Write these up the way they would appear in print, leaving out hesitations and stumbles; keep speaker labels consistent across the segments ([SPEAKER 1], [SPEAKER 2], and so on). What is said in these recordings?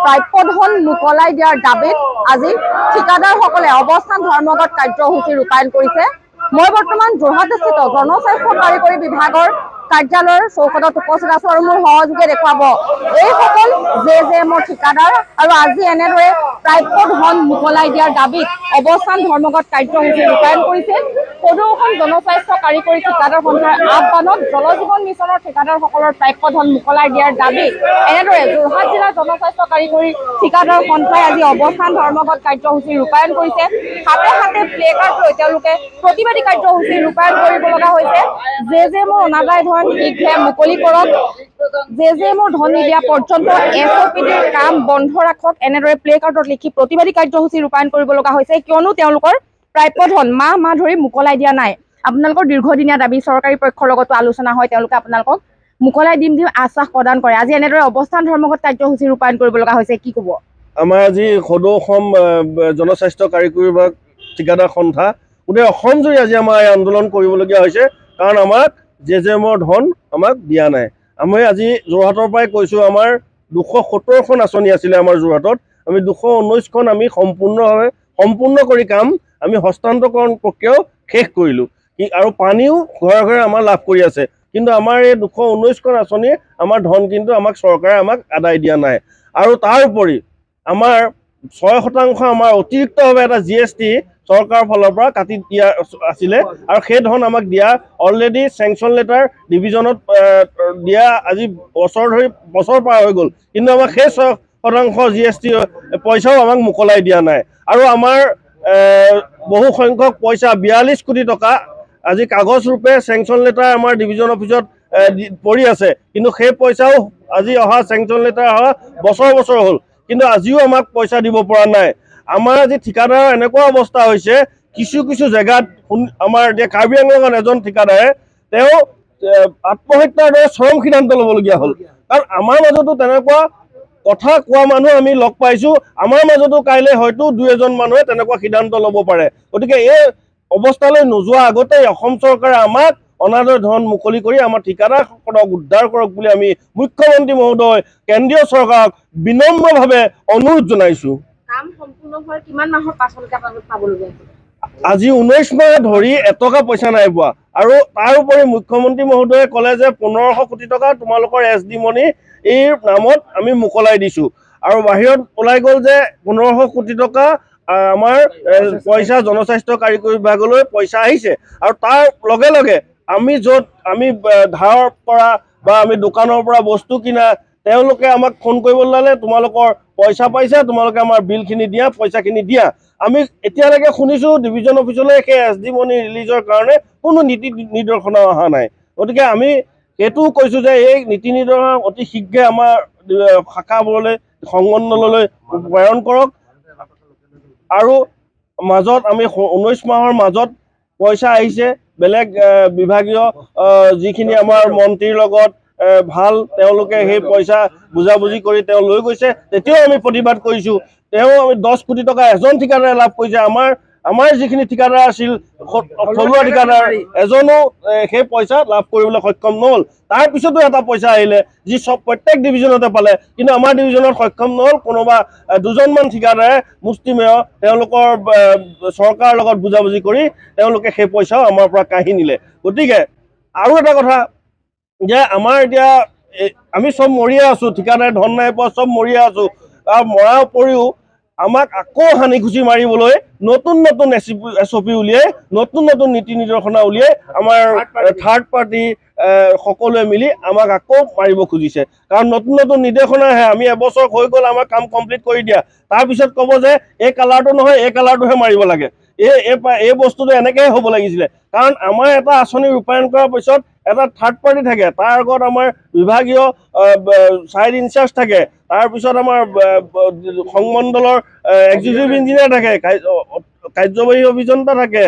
[SPEAKER 1] প্ৰাপ্য ধন মোকলাই দিয়াৰ দাবীত আজি ঠিকাদাৰসকলে অৱস্থান ধৰ্মঘট কাৰ্যসূচী ৰূপায়ণ কৰিছে। মই বৰ্তমান যোৰহাটস্থিত জনস্বাস্থ্য কাৰিকৰী বিভাগৰ কাৰ্যালয়ৰ চৌহদত উপস্থিত আছো আৰু মোৰ সহযোগে দেখুৱাব এইসকল JJMৰ ঠিকাদাৰ আৰু আজি এনেদৰে প্ৰাপ্য ধন মোকলাই দিয়াৰ দাবীত অৱস্থান ধৰ্মঘট কাৰ্যসূচী ৰূপায়ণ কৰিছে। সদৌ জনস্বাস্থ্য কাৰিকৰী ঠিকাদাৰ সন্থাৰ আহ্বানত জল জীৱন মিছনৰ ঠিকাদাৰসকলৰ প্ৰাপ্য ধন মোকলাই দিয়াৰ দাবীত এনেদৰে যোৰহাট জিলাৰ জনস্বাস্থ্য কাৰিকৰী ঠিকাদাৰ সন্থাই আজি অৱস্থান ধৰ্মঘট কাৰ্যসূচী ৰূপায়ণ কৰিছে। হাতে হাতে প্লে কাৰ্ড লৈ তেওঁলোকে প্ৰতিবাদী কাৰ্যসূচী ৰূপায়ণ কৰিব লগা হৈছে। JJMৰ অনাদায় ধন শীঘ্ৰে মুকলি কৰক, JJMৰ ধন নিদিয়া পৰ্যন্ত SOPDৰ কাম বন্ধ ৰাখক, এনেদৰে প্লে কাৰ্ডত লিখি প্ৰতিবাদী কাৰ্যসূচী ৰূপায়ণ কৰিব লগা হৈছে। কিয়নো তেওঁলোকৰ প্ৰাপ্য ধন মাহ ধৰি মোকলাই দিয়া নাই। আপোনালোকৰ দীৰ্ঘদিনীয়া দাবী চৰকাৰী পক্ষৰ লগতো আলোচনা হয়, তেওঁলোকে আপোনালোকক মোকলাই দিম আশ্বাস প্ৰদান কৰে। আজি এনেদৰে অৱস্থান ধৰ্মঘট কাৰ্যসূচী ৰূপায়ণ কৰিব লগা হৈছে, কি ক'ব?
[SPEAKER 2] আমাৰ আজি সদৌ অসম জনস্বাস্থ্য কাৰিকৰী বিভাগ ঠিকাদাৰ সন্থা গোটেই অসমজুৰি আজি আমাৰ এই আন্দোলন কৰিবলগীয়া হৈছে, কাৰণ আমাক JJMৰ ধন আমাক দিয়া নাই। আমি আজি যোৰহাটৰ পৰাই কৈছোঁ, আমাৰ 217খন আঁচনি আছিলে আমাৰ যোৰহাটত, আমি 219খন আমি সম্পূৰ্ণ কৰি কাম আমি হস্তান্তৰকৰণ প্ৰক্ৰিয়াও শেষ কৰিলোঁ আৰু পানীও ঘৰে ঘৰে আমাৰ লাভ কৰি আছে। কিন্তু আমাৰ এই 219খন আঁচনি আমাৰ ধন কিন্তু আমাক চৰকাৰে আদায় দিয়া নাই। আৰু তাৰ উপৰি আমাৰ 6% আমাৰ অতিৰিক্তভাৱে এটা GST চৰকাৰৰ ফালৰ পৰা কাটি দিয়া আছিলে আৰু সেই ধন আমাক দিয়া অলৰেডি চেংচন লেটাৰ ডিভিজনত দিয়া আজি বছৰ পাৰ হৈ গ'ল, কিন্তু আমাক সেই 6% GST পইচাও আমাক মোকলাই দিয়া নাই। আৰু আমাৰ বহু সংখ্যক পইচা 42 কোটি টকা আজি কাগজ ৰূপে চেংচন লেটাৰ আমাৰ ডিভিজন অফিচত পৰি আছে, কিন্তু সেই পইচাও আজি অহা চেংচন লেটাৰ অহা বছৰ হ'ল, কিন্তু আজিও আমাক পইচা দিব পৰা নাই। আমাৰ আজি ঠিকাদাৰৰ এনেকুৱা অৱস্থা হৈছে, কিছু জেগাত আমাৰ এতিয়া কাৰ্বি আংলঙত এজন ঠিকাদাৰে তেওঁ আত্মহত্যাৰ দৰে চৰম সিদ্ধান্ত ল'বলগীয়া হ'ল। কাৰণ আমাৰ মাজতো তেনেকুৱা কথা কোৱা মানুহ আমি লগ পাইছোঁ, আমাৰ মাজতো কাইলৈ হয়তো 2-এজন মানুহে তেনেকুৱা সিদ্ধান্ত ল'ব পাৰে। গতিকে এই অৱস্থালৈ নোযোৱা আগতেই অসম চৰকাৰে আমাক অনাদায় ধন মুকলি কৰি আমাৰ ঠিকাদাৰসকলক উদ্ধাৰ কৰক বুলি আমি মুখ্যমন্ত্ৰী মহোদয়, কেন্দ্ৰীয় চৰকাৰক বিনম্ৰভাৱে অনুৰোধ জনাইছোঁ।
[SPEAKER 1] কাম সম্পূৰ্ণ হোৱাৰ কিমান মাহৰ পাছলৈকে আপোনালোক পাবলগীয়া হৈছে?
[SPEAKER 2] আজি 19 মাহ ধৰি এটকা পইচা নাই পোৱা। আৰু তাৰ উপৰি মুখ্যমন্ত্ৰী মহোদয়ে ক'লে যে 1500 কোটি টকা তোমালোকৰ SD মনি এই নামত আমি মোকলাই দিছোঁ, আৰু বাহিৰত ওলাই গ'ল যে 1500 কোটি টকা আমাৰ পইচা জনস্বাস্থ্য কাৰিকৰী বিভাগলৈ পইচা আহিছে। আৰু তাৰ লগে লগে আমি য'ত আমি ধাৰৰ পৰা বা আমি দোকানৰ পৰা বস্তু কিনা, তেওঁলোকে আমাক ফোন কৰিব ল'লে, তোমালোকৰ পইচা পাইছা, তোমালোকে আমাৰ বিলখিনি দিয়া, পইচাখিনি দিয়া। আমি এতিয়ালৈকে শুনিছোঁ ডিভিজন অফিচলৈ সেই SD মনি ৰিলিজৰ কাৰণে কোনো নীতি নিৰ্দেশনা অহা নাই। গতিকে আমি এইটোও কৈছোঁ যে এই নীতি নিৰ্দেশনা অতি শীঘ্ৰে আমাৰ শাখাবোৰলৈ সংমণ্ডললৈ প্ৰেৰণ কৰক। আৰু মাজত আমি 19 মাহৰ মাজত পইচা আহিছে, বেলেগ বিভাগীয় যিখিনি আমাৰ মন্ত্ৰীৰ লগত ভাল, তেওঁলোকে সেই পইচা বুজাবুজি কৰি তেওঁ লৈ গৈছে, তেতিয়াও আমি প্ৰতিবাদ কৰিছোঁ। তেওঁ 10 কোটি টকা এজন ঠিকাদাৰে লাভ কৰিছে, আমাৰ যিখিনি ঠিকাদাৰ আছিল থলুৱা ঠিকাদাৰ এজনো সেই পইচা লাভ কৰিবলৈ সক্ষম নহ'ল। তাৰ পিছতো এটা পইচা আহিলে যি প্ৰত্যেক ডিভিজনতে পালে, কিন্তু আমাৰ ডিভিজনত সক্ষম নহ'ল। কোনোবা 2জনমান ঠিকাদাৰে মুষ্টিমেয় তেওঁলোকৰ চৰকাৰৰ লগত বুজাবুজি কৰি তেওঁলোকে সেই পইচাও আমাৰ পৰা কাঢ়ি নিলে। গতিকে আৰু এটা কথা যে আমাৰ এতিয়া আমি চব মৰিয়ে আছোঁ, ঠিকাদাৰে ধন নাই পোৱা, চব মৰিয়ে আছোঁ। আৰু মৰাৰ উপৰিও আমাক আকৌ হানিখুচি মাৰিবলৈ নতুন SOP উলিয়াই, নতুন নীতি নিৰ্দেশনা উলিয়াই আমাৰ থাৰ্ড পাৰ্টি সকলোৱে মিলি আমাক আকৌ মাৰিব খুজিছে। কাৰণ নতুন নিৰ্দেশনা আহে, আমি এবছৰ হৈ গ'ল আমাৰ কাম কমপ্লিট কৰি দিয়া, তাৰপিছত ক'ব যে এই কালাৰটো নহয়, এই কালাৰটোহে মাৰিব লাগে, এই বস্তুটো এনেকৈহে হ'ব লাগিছিলে। কাৰণ আমাৰ এটা আঁচনি ৰূপায়ণ কৰাৰ পিছত এটা থাৰ্ড পাৰ্টি থাকে, তাৰ আগত আমাৰ বিভাগীয় চাইড ইনচাৰ্জ থাকে, তাৰপিছত আমাৰ সংমণ্ডলৰ এক্সিকিউটিভ ইঞ্জিনিয়াৰ থাকে, কাৰ্যবাহী অভিযন্তা থাকে।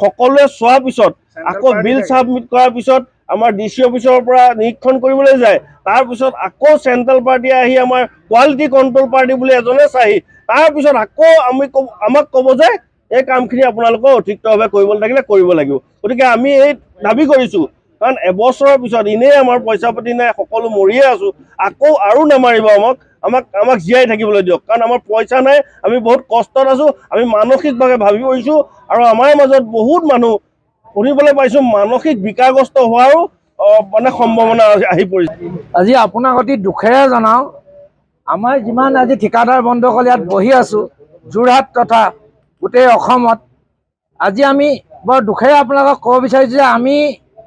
[SPEAKER 2] সকলোৱে চোৱাৰ পিছত আকৌ বিল ছাবমিট কৰাৰ পিছত আমাৰ DC অফিচৰ পৰা নিৰীক্ষণ কৰিবলৈ যায়, তাৰপিছত আকৌ চেণ্ট্ৰেল পাৰ্টিয়ে আহি আমাৰ কোৱালিটি কণ্ট্ৰল পাৰ্টি বুলি এজনে চাহি, তাৰপিছত আকৌ আমাক ক'ব যে এই কামখিনি আপোনালোকৰ অতিৰিক্তভাৱে কৰিবলৈ থাকিলে কৰিব লাগিব। গতিকে আমি এই দাবী কৰিছোঁ, কাৰণ এবছৰৰ পিছত এনেই আমাৰ পইচা পাতি নাই, সকলো মৰিয়ে আছোঁ, আকৌ আৰু নামাৰিব আমাক। আমাক জীয়াই থাকিবলৈ দিয়ক, কাৰণ আমাৰ পইচা নাই, আমি বহুত কষ্টত আছোঁ, আমি মানসিকভাৱে ভাবি পৰিছোঁ, আৰু আমাৰ মাজত বহুত মানুহ শুনিবলৈ পাইছোঁ মানসিক বিকাৰগ্ৰস্ত হোৱাৰো মানে সম্ভাৱনা আহি পৰিছে।
[SPEAKER 3] আজি আপোনাক অতি দুখেৰে জনাওঁ, আমাৰ যিমান আজি ঠিকাদাৰ বন্ধুসকল ইয়াত বহি আছোঁ যোৰহাট তথা গোটেই অসমত, আজি আমি বৰ দুখেৰে আপোনালোকক ক'ব বিচাৰিছোঁ যে আমি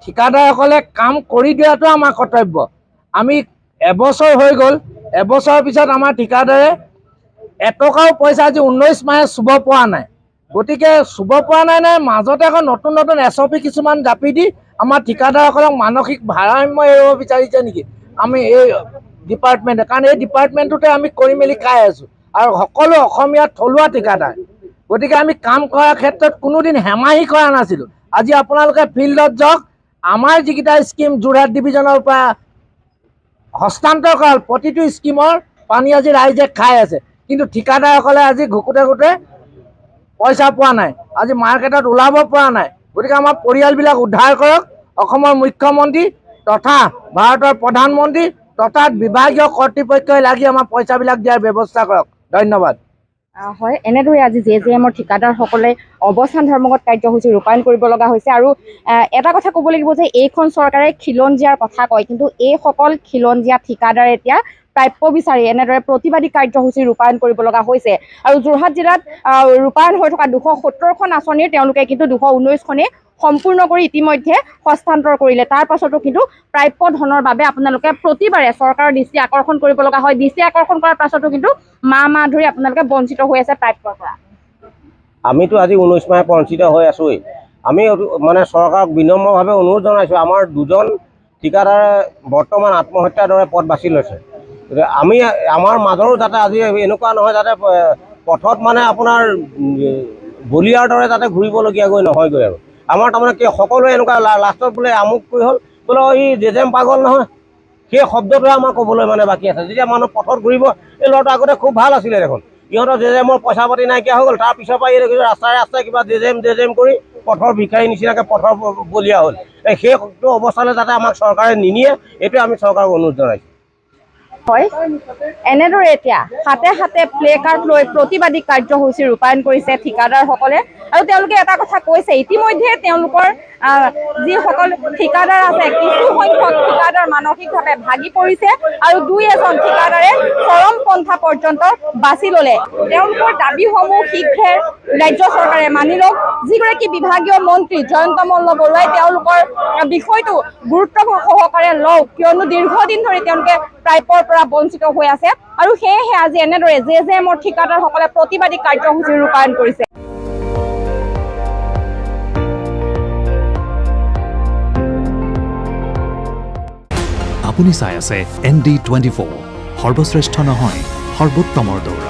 [SPEAKER 3] ঠিকাদাৰসকলে কাম কৰি দিয়াটো আমাৰ কৰ্তব্য। আমি এবছৰ হৈ গ'ল, এবছৰৰ পিছত আমাৰ ঠিকাদাৰে এটকাও পইচা আজি 19 মাহে চুব পৰা নাই। গতিকে চুব পৰা নাই মাজতে আকৌ নতুন নতুন SOP কিছুমান জাপি দি আমাৰ ঠিকাদাৰসকলক মানসিক ভাৰসাম্য এৰিব বিচাৰিছে নেকি আমি এই ডিপাৰ্টমেণ্টে, কাৰণ এই ডিপাৰ্টমেণ্টটোতে আমি কৰি মেলি খাই আছোঁ আৰু সকলো অসমীয়া থলুৱা ঠিকাদাৰ। গতিকে আমি কাম কৰাৰ ক্ষেত্ৰত কোনোদিন হেমাহি কৰা নাছিলোঁ। আজি আপোনালোকে ফিল্ডত যাওক, আমাৰ যিকেইটা স্কিম যোৰহাট ডিভিজনৰ পৰা হস্তান্তৰ কৰা হ'ল প্ৰতিটো স্কিমৰ পানী আজি ৰাইজে খাই আছে, কিন্তু ঠিকাদাৰসকলে আজি ঘুকুতে ঘুকুতে পইচা পোৱা নাই, আজি মাৰ্কেটত ওলাব পৰা নাই। গতিকে আমাৰ পৰিয়ালবিলাক উদ্ধাৰ কৰক, অসমৰ মুখ্যমন্ত্ৰী তথা ভাৰতৰ প্ৰধানমন্ত্ৰী তথা বিভাগীয় কৰ্তৃপক্ষই লাগি আমাৰ পইচাবিলাক দিয়াৰ ব্যৱস্থা কৰক। ধন্যবাদ।
[SPEAKER 1] হয়, এনেদৰে আজি JJMৰ ঠিকাদাৰসকলে অৱস্থান ধৰ্মঘট কাৰ্যসূচী ৰূপায়ণ কৰিব লগা হৈছে। আৰু এটা কথা ক'ব লাগিব যে এইখন চৰকাৰে খিলঞ্জীয়াৰ কথা কয়, কিন্তু এইসকল খিলঞ্জীয়া ঠিকাদাৰে এতিয়া প্ৰাপ্য বিচাৰি এনেদৰে প্ৰতিবাদী কাৰ্যসূচী ৰূপায়ণ কৰিব লগা হৈছে। আৰু যোৰহাট জিলাত ৰূপায়ণ হৈ থকা 270খন আঁচনিৰ তেওঁলোকে কিন্তু 219খনেই সম্পূৰ্ণ কৰি ইতিমধ্যে হস্তান্তৰ কৰিলে। তাৰ পাছতো কিন্তু প্ৰাপ্য ধনৰ বাবে আপোনালোকে প্ৰতিবাৰে চৰকাৰৰ দৃষ্টি আকৰ্ষণ কৰিব লগা হয়। দৃষ্টি আকৰ্ষণ কৰাৰ পাছতো কিন্তু মাহ ধৰি আপোনালোকে বঞ্চিত হৈ আছে প্ৰাপ্যৰ পৰা।
[SPEAKER 4] আমিতো আজি 19 মাহে বঞ্চিত হৈ আছোঁৱেই। আমি মানে চৰকাৰক বিনম্ৰভাৱে অনুৰোধ জনাইছোঁ, আমাৰ দুজন ঠিকাদাৰে বৰ্তমান আত্মহত্যাৰ দৰে পথ বাছি লৈছে। আমি আমাৰ মাজৰো যাতে আজি এনেকুৱা নহয় যাতে পথত মানে আপোনাৰ বলিয়াৰ দৰে যাতে ঘূৰিবলগীয়াগৈ নহয়গৈ। আৰু আমাৰ তাৰমানে কি সকলোৱে এনেকুৱা লাষ্টত বোলে আমুক কৰি হ'ল, বোলে ই JJM পাগল নহয়, সেই শব্দটোৱে আমাৰ ক'বলৈ মানে বাকী আছে। যেতিয়া মানুহ পথত ঘূৰিব, এই ল'ৰাটো আগতে খুব ভাল আছিলে দেখোন, ইহঁতৰ JJMৰ পইচা পাতি নাইকিয়া হৈ গ'ল, তাৰ পিছৰ পৰা এই ৰাস্তাই কিবা JJM কৰি পথৰ ভিখাৰী নিচিনাকৈ পথৰ বলিয়া হ'ল। সেইটো অৱস্থালৈ যাতে আমাক চৰকাৰে নিনিয়ে, এইটোৱে আমি চৰকাৰক অনুৰোধ জনাইছোঁ।
[SPEAKER 1] হয়, এনেদৰে এতিয়া হাতে হাতে প্লে কাৰ্ড লৈ প্ৰতিবাদী কাৰ্যসূচী ৰূপায়ণ কৰিছে ঠিকাদাৰসকলে। আৰু তেওঁলোকে এটা কথা কৈছে, ইতিমধ্যে তেওঁলোকৰ যিসকল ঠিকাদাৰ আছে কিছু সংখ্যক ঠিকাদাৰ মানসিকভাৱে ভাগি পৰিছে আৰু 2-এজন ঠিকাদাৰে চৰম পন্থা পৰ্যন্ত বাছি ল'লে। তেওঁলোকৰ দাবীসমূহ শীঘ্ৰে ৰাজ্য চৰকাৰে মানি লওক। যিগৰাকী বিভাগীয় মন্ত্ৰী জয়ন্ত মল্ল বৰুৱাই তেওঁলোকৰ বিষয়টো গুৰুত্ব সহকাৰে লওক, কিয়নো দীৰ্ঘদিন ধৰি তেওঁলোকে প্ৰাপ্যৰ পৰা বঞ্চিত হৈ আছে। আৰু সেয়েহে আজি এনেদৰে JJMৰ ঠিকাদাৰসকলে প্ৰতিবাদী কাৰ্যসূচী ৰূপায়ণ কৰিছে।
[SPEAKER 5] আপুনি চাই আছে ND24, সৰ্বশ্ৰেষ্ঠ নহয় সৰ্বোত্তমৰ দৌৰ।